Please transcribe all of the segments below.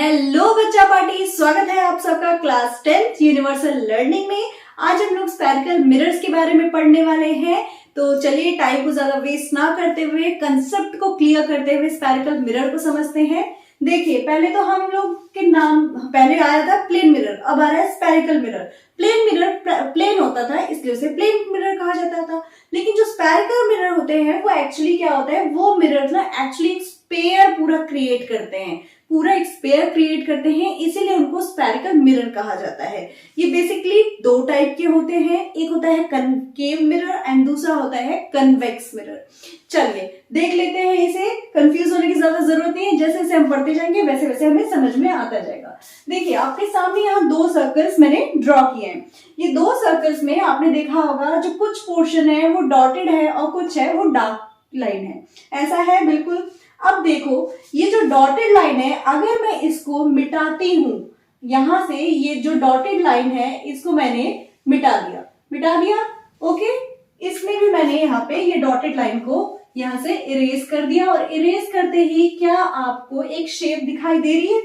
Hello बच्चा party, स्वागत है आप सबका क्लास 10th यूनिवर्सल लर्निंग में। आज हम लोग स्फेरिकल मिरर्स के बारे में पढ़ने वाले हैं। तो चलिए टाइम को ज्यादा वेस्ट ना करते हुए कंसेप्ट को क्लियर करते हुए स्फेरिकल मिरर को समझते हैं। देखिए, पहले तो हम लोग के नाम पहले आया था प्लेन मिरर, अब आ रहा है spherical mirror. Plane mirror plane होता था इसलिए उसे प्लेन मिरर कहा जाता था, लेकिन जो स्फेरिकल मिरर होते हैं वो एक्चुअली क्या होता है, वो मिरर ना एक्चुअली एक स्पेयर पूरा क्रिएट करते हैं, पूरा एक स्पेयर क्रिएट करते हैं, इसीलिए उनको स्फेरिकल मिरर कहा जाता है। ये बेसिकली दो टाइप के होते हैं, एक होता है कनकेव मिरर एंड दूसरा होता है कन्वेक्स मिरर। चलिए देख लेते हैं इसे, कंफ्यूज होने की ज्यादा जरूरत नहीं है, जैसे जैसे हम पढ़ते जाएंगे वैसे वैसे हमें समझ में आता जाएगा। देखिए आपके सामने यहाँ दो सर्कल्स मैंने ड्रॉ किए हैं। ये दो सर्कल्स में आपने देखा होगा जो कुछ पोर्शन है वो डॉटेड है और कुछ है वो डार्क लाइन है, ऐसा है बिल्कुल। अब देखो ये जो डॉटेड लाइन है, अगर मैं इसको मिटाती हूं, यहां से ये जो डॉटेड लाइन है इसको मैंने मिटा दिया, ओके। इसमें भी मैंने यहाँ पे ये डॉटेड लाइन को यहां से इरेज कर दिया, और इरेज करते ही क्या आपको एक शेप दिखाई दे रही है?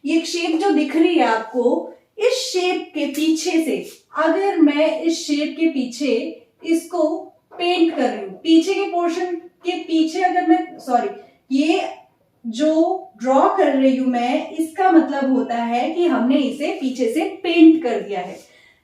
ये शेप जो दिख रही है आपको, इस शेप के पीछे से अगर मैं इस शेप के पीछे इसको पेंट कर रही हूं, पीछे के पोर्शन के पीछे अगर मैं ये जो ड्रॉ कर रही हूं मैं, इसका मतलब होता है कि हमने इसे पीछे से पेंट कर दिया है।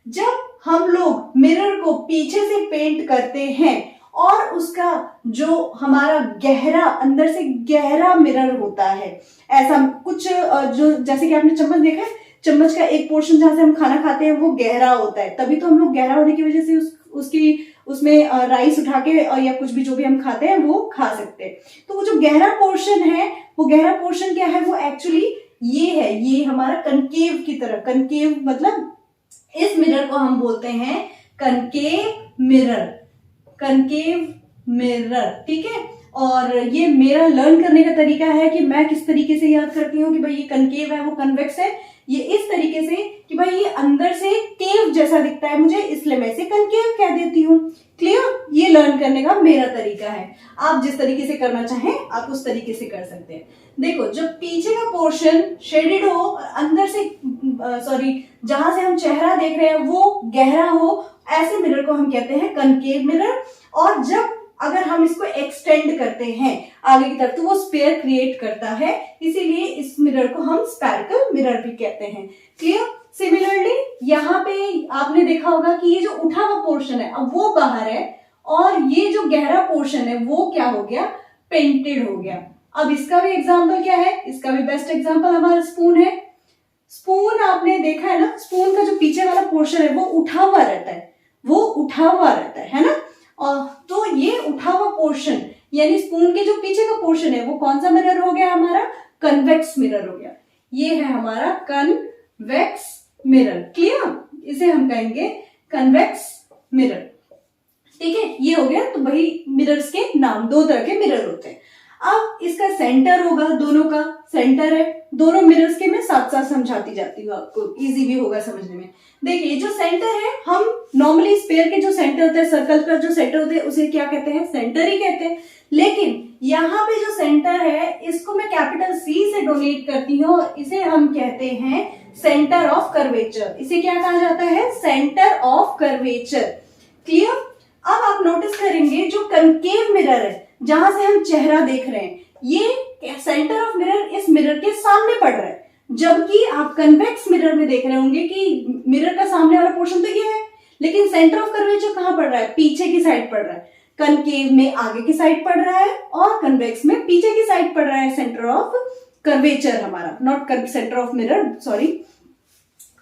जब हम लोग मिरर को पीछे से पेंट करते हैं और उसका जो हमारा गहरा अंदर से गहरा मिरर होता है, ऐसा कुछ जो जैसे कि आपने चम्मच देखा है, चम्मच का एक पोर्शन जहां से हम खाना खाते हैं वो गहरा होता है, तभी तो हम लोग गहरा होने की वजह से उसमें राइस उठा के या कुछ भी जो भी हम खाते हैं वो खा सकते हैं। तो वो जो गहरा पोर्शन है, वो गहरा पोर्शन क्या है, वो एक्चुअली ये है, ये हमारा कनकेव की तरह, कनकेव मतलब इस मिरर को हम बोलते हैं कनकेव मिरर, ठीक है। और ये मेरा लर्न करने का तरीका है कि मैं किस तरीके से याद करती हूँ कि भाई ये कनकेव है वो कन्वेक्स है, ये इस तरीके से कि भाई ये अंदर से केव जैसा दिखता है मुझे, इसलिए मैं इसे कनकेव कह देती हूँ। क्लियर? ये लर्न करने का मेरा तरीका है। आप जिस तरीके से करना चाहें आप उस तरीके से कर सकते हैं। देखो जब पीछे का पोर्शन शेडेड हो और अंदर से जहां से हम चेहरा देख रहे हैं वो गहरा हो, ऐसे मिरर को हम कहते हैं कनकेव मिरर। और जब अगर हम इसको एक्सटेंड करते हैं आगे की तरफ तो वो स्पेयर क्रिएट करता है, इसीलिए इस मिरर को हम स्फेरिकल मिरर भी कहते हैं। क्लियर? सिमिलरली यहाँ पे आपने देखा होगा कि ये जो उठा हुआ पोर्शन है अब वो बाहर है, और ये जो गहरा पोर्शन है वो क्या हो गया, पेंटेड हो गया। अब इसका भी एग्जाम्पल क्या है, इसका भी बेस्ट एग्जाम्पल हमारा स्पून है। स्पून आपने देखा है ना, स्पून का जो पीछे वाला पोर्शन है वो उठा हुआ रहता है ना। और तो ये उठा हुआ पोर्शन यानी स्पून के जो पीछे का पोर्शन है वो कौन सा मिरर हो गया, हमारा कन्वेक्स मिरर हो गया। ये है हमारा कन्वेक्स मिरर। क्लियर? इसे हम कहेंगे कन्वेक्स मिरर, ठीक है। ये हो गया। तो वही मिरर्स के नाम, दो तरह के मिरर होते हैं। अब इसका सेंटर होगा, दोनों का सेंटर है, दोनों मिरर्स के मैं साथ साथ समझाती जाती हूँ, आपको इजी भी होगा समझने में। देखिए जो सेंटर है, हम नॉर्मली स्फीयर के जो सेंटर होता है, सर्कल का जो सेंटर होता है उसे क्या कहते हैं, सेंटर ही कहते हैं। लेकिन यहाँ पे जो सेंटर है इसको मैं कैपिटल सी से डोनेट करती हूँ, इसे हम कहते हैं सेंटर ऑफ कर्वेचर। इसे क्या कहा जाता है, सेंटर ऑफ कर्वेचर। क्लियर? अब आप नोटिस करेंगे जो कनकेव मिरर है जहां से हम चेहरा देख रहे हैं, ये सेंटर ऑफ मिरर इस मिरर के सामने पड़ रहा है, जबकि आप कन्वेक्स मिरर में देख रहे होंगे कि मिरर का सामने वाला पोर्शन तो ये है, लेकिन सेंटर ऑफ कर्वेचर कहां पड़ रहा है, पीछे की साइड पड़ रहा है। कनकेव में आगे की साइड पड़ रहा है और कन्वेक्स में पीछे की साइड पड़ रहा है सेंटर ऑफ कर्वेचर हमारा, not centre of mirror, sorry.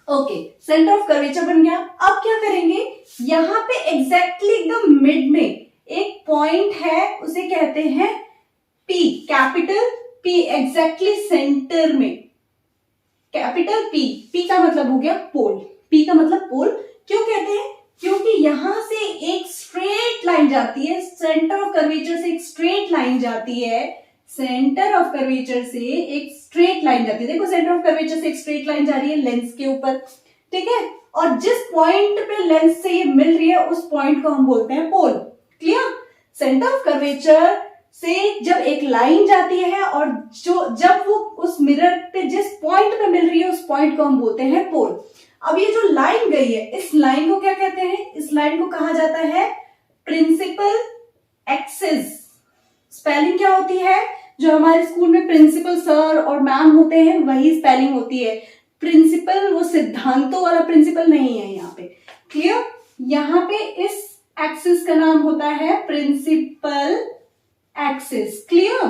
Okay, centre of curvature बन गया। अब क्या करेंगे, यहां पे एग्जैक्टली एकदम मिड में एक पॉइंट है, उसे कहते हैं P, capital P, exactly centre में कैपिटल P का मतलब हो गया पोल। P का मतलब पोल क्यों कहते हैं, क्योंकि यहां से एक स्ट्रेट लाइन जाती है, सेंटर ऑफ कर्वेचर से एक स्ट्रेट लाइन जाती है, सेंटर ऑफ कर्वेचर से एक स्ट्रेट लाइन जाती है। देखो सेंटर ऑफ कर्वेचर से एक स्ट्रेट लाइन जा रही है लेंस के ऊपर, ठीक है। और जिस पॉइंट पे लेंस से ये मिल रही है उस पॉइंट को हम बोलते हैं पोल। क्लियर? सेंटर ऑफ कर्वेचर से जब एक लाइन जाती है और जो जब वो उस मिरर पे जिस पॉइंट पे मिल रही है उस पॉइंट को हम बोलते हैं पोल। अब ये जो लाइन गई है इस लाइन को क्या कहते हैं? इस लाइन को कहा जाता है प्रिंसिपल एक्सिस। स्पेलिंग क्या होती है? जो हमारे स्कूल में प्रिंसिपल सर और मैम होते हैं वही स्पेलिंग होती है। प्रिंसिपल वो सिद्धांतों वाला प्रिंसिपल नहीं है यहाँ पे। क्लियर? यहाँ पे इस एक्सिस का नाम होता है प्रिंसिपल एक्सिस। क्लियर?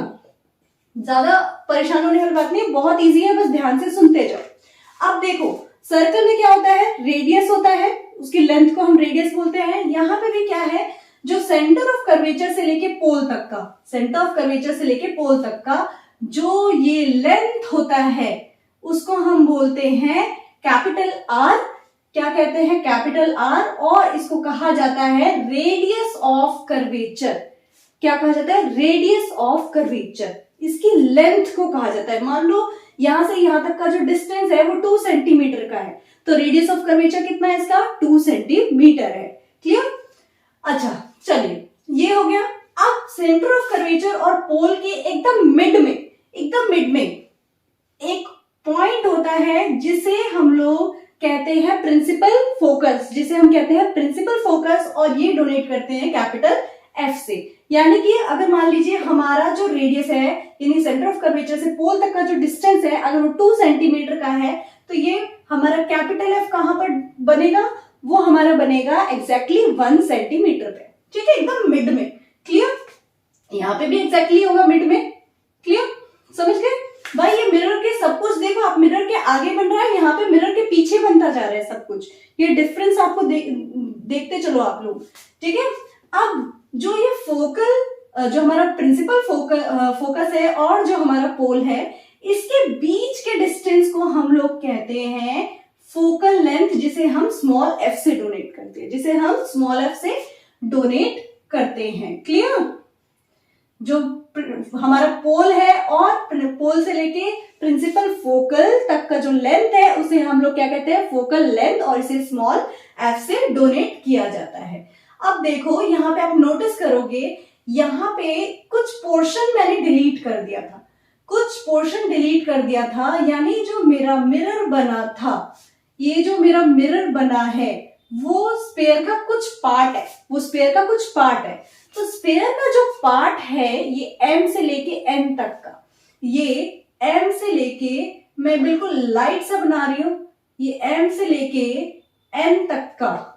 ज्यादा परेशान होने वाली बात नहीं, बहुत इजी है, बस ध्यान से सुनते जाओ। अब देखो सर्कल में क्या होता है? रेडियस होता है, उसकी लेंथ को हम रेडियस बोलते हैं। यहाँ पे भी क्या है? जो सेंटर ऑफ कर्वेचर से लेके पोल तक का, सेंटर ऑफ कर्वेचर से लेके पोल तक का जो ये लेंथ होता है उसको हम बोलते हैं कैपिटल आर। क्या कहते हैं? Capital R. और इसको कहा जाता है रेडियस ऑफ कर्वेचर। क्या कहा जाता है? Radius of curvature. इसकी लेंथ को कहा जाता है। मान लो यहां से यहां तक का जो डिस्टेंस है वो 2 सेंटीमीटर का है, तो रेडियस ऑफ कर्वेचर कितना है इसका? 2 सेंटीमीटर है। क्लियर? अच्छा चलिए, ये हो गया। अब सेंटर ऑफ कर्वेचर और पोल के एकदम मिड में एक पॉइंट होता है जिसे हम लोग कहते हैं प्रिंसिपल फोकस, जिसे हम कहते हैं प्रिंसिपल फोकस, और ये डोनेट करते हैं कैपिटल एफ से। यानी कि अगर मान लीजिए हमारा जो रेडियस है यानी सेंटर ऑफ कर्वेचर से पोल तक का जो डिस्टेंस है अगर वो 2 सेंटीमीटर का है तो ये हमारा कैपिटल एफ कहां पर बनेगा? वो हमारा बनेगा एग्जैक्टली 1 सेंटीमीटर पे। ठीक है, एकदम मिड में। क्लियर? यहाँ पे भी एग्जैक्टली होगा मिड में। क्लियर? समझ गए भाई? ये मिरर के सब कुछ देखो, आप मिरर के आगे बन रहा है, यहाँ पे मिरर के पीछे बनता जा रहा है सब कुछ। ये डिफरेंस आपको देखते चलो आप लोग। ठीक है? अब जो ये फोकल, जो हमारा प्रिंसिपल फोकस है और जो हमारा पोल है, इसके बीच के डिस्टेंस को हम लोग कहते हैं फोकल लेंथ, जिसे हम स्मॉल एफ से डोनेट करते हैं, जिसे हम स्मॉल एफ से डोनेट करते हैं। क्लियर? जो हमारा पोल है और पोल से लेके प्रिंसिपल फोकल तक का जो लेंथ है उसे हम लोग क्या कहते हैं? फोकल लेंथ, और इसे स्मॉल एफ से डोनेट किया जाता है। अब देखो यहाँ पे आप नोटिस करोगे, यहाँ पे कुछ पोर्शन मैंने डिलीट कर दिया था, यानी जो मेरा मिरर बना था, ये जो मेरा मिरर बना है वो स्फीयर का कुछ पार्ट है। तो स्फीयर का जो पार्ट है ये m से लेके n तक का, ये m से लेके, मैं बिल्कुल लाइट सा बना रही हूं, ये m से लेके n तक का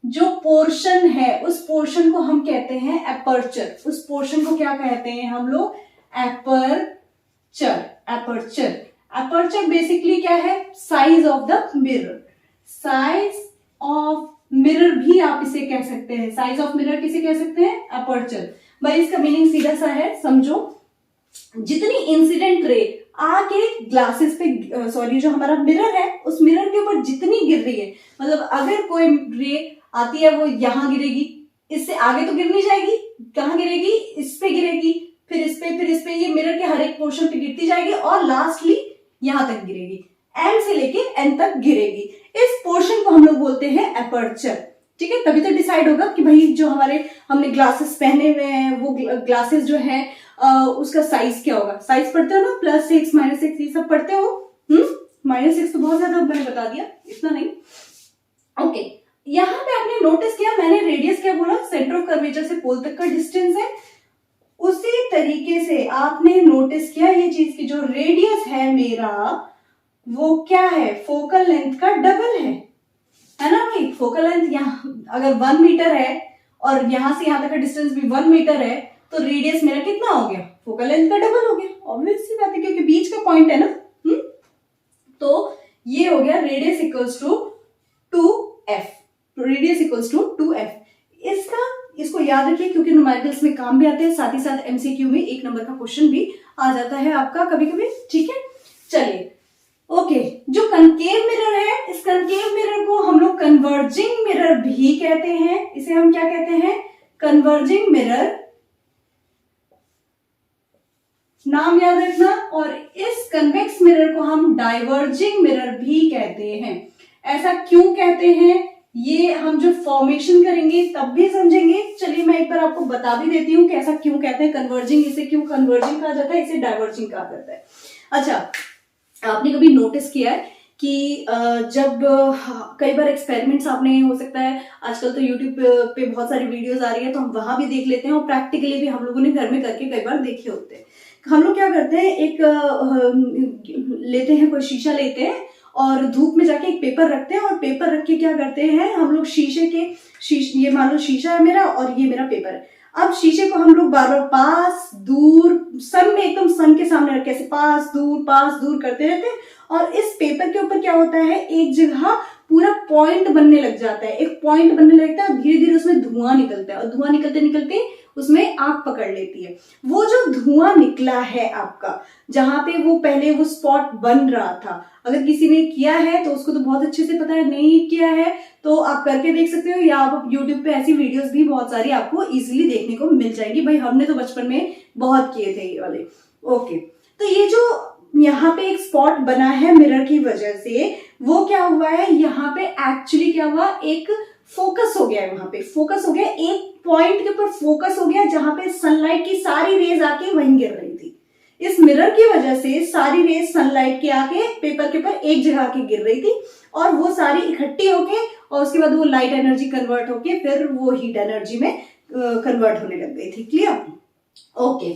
जो पोर्शन है उस पोर्शन को हम कहते हैं एपर्चर। उस पोर्शन को क्या कहते हैं हम लोग? एपर्चर बेसिकली क्या है? Size of the mirror. Size of mirror भी आप इसे कह सकते हैं। साइज ऑफ मिरर किसे कह सकते हैं? एपर्चर। भाई इसका मीनिंग सीधा सा है, समझो। जितनी इंसिडेंट रे आके ग्लासेस पे, सॉरी, जो हमारा मिरर है उस मिरर के ऊपर जितनी गिर रही है, मतलब अगर कोई रे आती है वो यहां गिरेगी, इससे आगे तो गिर नहीं जाएगी, कहां गिरेगी? इस पे गिरेगी, फिर इस पे, ये मिरर के हर एक पोर्शन पे गिरती जाएगी और लास्टली यहां तक गिरेगी, m से लेके n तक गिरेगी। इस पोर्शन को हम लोग बोलते हैं एपर्चर। ठीक है? तभी तो डिसाइड होगा कि भाई जो हमने ग्लासेस पहने हुए हैं वो ग्लासेस जो है उसका साइज क्या होगा। साइज पढ़ते हो ना, +6 -6 ये सब पढ़ते हो। -6 तो बहुत ज्यादा मैंने बता दिया, इतना नहीं। ओके, यहाँ पे आपने नोटिस किया मैंने रेडियस क्या बोला? सेंटर ऑफ कर्वेचर से पोल तक का डिस्टेंस है। उसी तरीके से आपने नोटिस किया ये चीज की जो रेडियस है मेरा वो क्या है? फोकल लेंथ का डबल है ना भाई? फोकल लेंथ यहाँ अगर 1 मीटर है और यहां से यहां तक का डिस्टेंस भी 1 मीटर है तो रेडियस मेरा कितना हो गया? फोकल लेंथ का डबल हो गया। ऑब्वियस सी बात है क्योंकि बीच का पॉइंट है ना। तो ये हो गया radius equals to 2f। Radius equals to 2f। इसको याद रखिए क्योंकि न्यूमेरिकल्स में काम भी आते हैं, साथ ही साथ एमसीक्यू में 1 नंबर का क्वेश्चन भी आ जाता है आपका कभी कभी। ठीक है, चलिए। ओके, जो कनकेव मिरर है, इस कनकेव मिरर को हम लोग कन्वर्जिंग मिरर भी कहते हैं। इसे हम क्या कहते हैं? कन्वर्जिंग मिरर, नाम याद रखना। और इस कन्वेक्स मिरर को हम डाइवर्जिंग मिरर भी कहते हैं। ऐसा क्यों कहते हैं? ये हम जो फॉर्मेशन करेंगे तब भी समझेंगे। चलिए मैं एक बार आपको बता भी देती हूँ कि ऐसा क्यों कहते हैं कन्वर्जिंग, इसे क्यों कन्वर्जिंग कहा जाता है, इसे डाइवर्जिंग कहा जाता है। अच्छा, आपने कभी नोटिस किया है कि जब कई बार एक्सपेरिमेंट्स आपने, हो सकता है आजकल तो यूट्यूब पे बहुत सारी वीडियोस आ रही है तो हम वहां भी देख लेते हैं, और प्रैक्टिकली भी हम लोगों ने घर में करके कई बार देखे होते हैं। हम लोग क्या करते हैं, एक लेते हैं, कोई शीशा लेते हैं और धूप में जाके एक पेपर रखते हैं, और पेपर रख के क्या करते हैं हम लोग, ये मान लो शीशा है मेरा और ये मेरा पेपर है। अब शीशे को हम लोग बार बार पास दूर, सन में एकदम सन के सामने रख के ऐसे पास दूर करते रहते हैं, और इस पेपर के ऊपर क्या होता है, एक जगह पूरा पॉइंट बनने लग जाता है, एक पॉइंट बनने लगता है, धीरे धीरे उसमें धुआं निकलता है, और धुआं निकलते निकलते उसमें आग पकड़ लेती है। वो जो धुआं निकला है आपका, जहां पे वो पहले वो स्पॉट बन रहा था, अगर किसी ने किया है तो उसको तो बहुत अच्छे से पता है, नहीं किया है तो आप करके देख सकते हो, या आप यूट्यूब पे ऐसी वीडियोस भी बहुत सारी आपको इजीली देखने को मिल जाएगी। भाई हमने तो बचपन में बहुत किए थे ये वाले। ओके, तो ये जो यहाँ पे एक स्पॉट बना है मिरर की वजह से, वो क्या हुआ है, यहाँ पे एक्चुअली क्या हुआ, एक फोकस हो गया है, वहां पे फोकस हो गया, एक पॉइंट के ऊपर फोकस हो गया, जहां पे सनलाइट की सारी रेज आके वहीं गिर रही थी। इस मिरर की वजह से सारी रेज सनलाइट के आके पेपर के ऊपर एक जगह आके गिर रही थी, और वो सारी इकट्ठी होके, और उसके बाद वो लाइट एनर्जी कन्वर्ट होके फिर वो हीट एनर्जी में कन्वर्ट होने लग गई थी। क्लियर? ओके,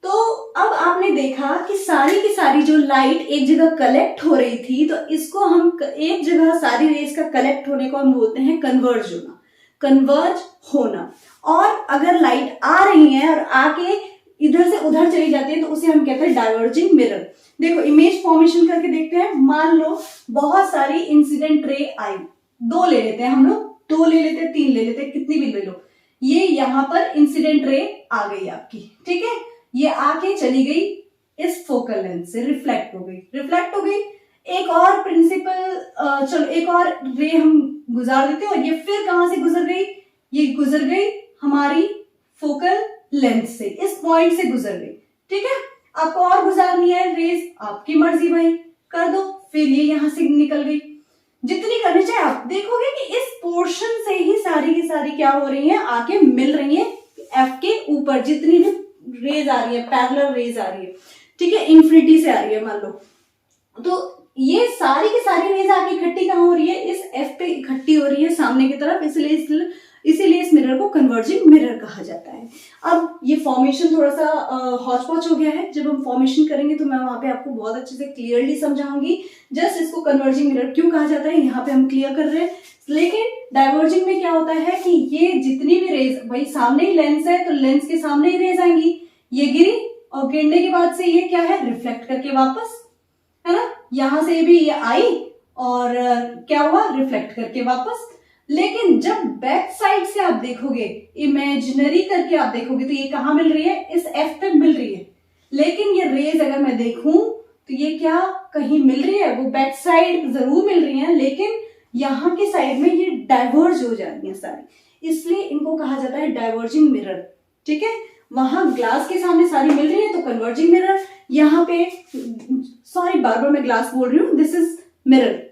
तो अब आपने देखा कि सारी की सारी जो लाइट एक जगह कलेक्ट हो रही थी, तो इसको हम एक जगह सारी रेज का कलेक्ट होने को हम बोलते हैं कन्वर्ज होना, कन्वर्ज होना। और अगर लाइट आ रही है और आके इधर से उधर चली जाती है तो उसे हम कहते हैं डाइवर्जिंग मिरर। देखो इमेज फॉर्मेशन करके देखते हैं। मान लो बहुत सारी इंसिडेंट रे आई, 2 ले लेते हैं हम लोग, 2 ले लेते हैं, 3 ले लेते हैं, कितनी भी ले लो। ये यहां पर इंसिडेंट रे आ गई आपकी, ठीक है, ये आके चली गई इस फोकल लेंथ से, रिफ्लेक्ट हो गई। एक और प्रिंसिपल, चलो एक और रे हम गुजार देते हैं, और ये फिर कहां से गुजर गई, ये गुजर गई हमारी फोकल लेंथ से, इस पॉइंट से गुजर गई। ठीक है, आपको और गुजारनी है रेज, आपकी मर्जी भाई, कर दो। फिर ये यहां से निकल गई, जितनी करनी चाहिए। आप देखोगे कि इस पोर्शन से ही सारी की सारी क्या हो रही है, आके मिल रही है एफ के ऊपर, जितनी भी रेज आ रही है, पैरेलल रेज आ रही है, ठीक है, इन्फिनिटी से आ रही है मान लो, तो ये सारी की सारी रेज आके इकट्ठी कहां हो रही है, इस एफ पे इकट्ठी हो रही है सामने की तरफ, इसीलिए इस मिरर को कन्वर्जिंग मिरर कहा जाता है। अब ये फॉर्मेशन थोड़ा सा हौच पौच हो गया है, जब हम फॉर्मेशन करेंगे तो मैं वहां पे आपको बहुत अच्छे से क्लियरली समझाऊंगी। जस्ट इसको कन्वर्जिंग मिरर क्यों कहा जाता है यहाँ पे हम क्लियर कर रहे हैं। लेकिन डाइवर्जिंग में क्या होता है कि ये जितनी भी रेज, भाई सामने ही लेंस है तो लेंस के सामने ही रेज आएंगी, ये गिरी और गिरने के बाद से ये क्या है, रिफ्लेक्ट करके वापस, है ना, यहां से भी ये आई और क्या हुआ, रिफ्लेक्ट करके वापस। लेकिन जब बैक साइड से आप देखोगे, इमेजिनरी करके आप देखोगे, तो ये कहां मिल रही है, इस एफ पे मिल रही है। लेकिन ये रेज अगर मैं देखूं तो ये क्या कहीं मिल रही है, वो बैक साइड जरूर मिल रही है, लेकिन यहां की साइड में ये डाइवर्ज हो जा रही है सारी, इसलिए इनको कहा जाता है डाइवर्जिंग मिरर। ठीक है, वहां ग्लास के सामने सारी मिल रही है तो कन्वर्जिंग मिरर, यहाँ पे सॉरी बार बार मैं ग्लास बोल रही हूँ, दिस इज मिरर।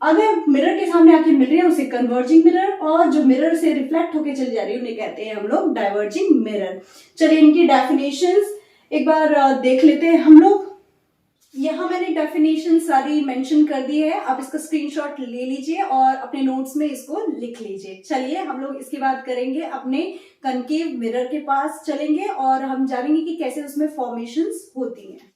अगर मिरर के सामने आके मिल रही है उसे कन्वर्जिंग मिरर, और जो मिरर से रिफ्लेक्ट होके चली जा रही है उन्हें कहते हैं हम लोग डाइवर्जिंग मिरर। चलिए इनकी डेफिनेशंस एक बार देख लेते हैं हम लोग। यहाँ मैंने डेफिनेशन सारी मेंशन कर दी है, आप इसका स्क्रीनशॉट ले लीजिए और अपने नोट्स में इसको लिख लीजिए। चलिए हम लोग इसके बाद करेंगे अपने कनकेव मिरर के पास चलेंगे और हम जानेंगे कि कैसे उसमें फॉर्मेशंस होती हैं।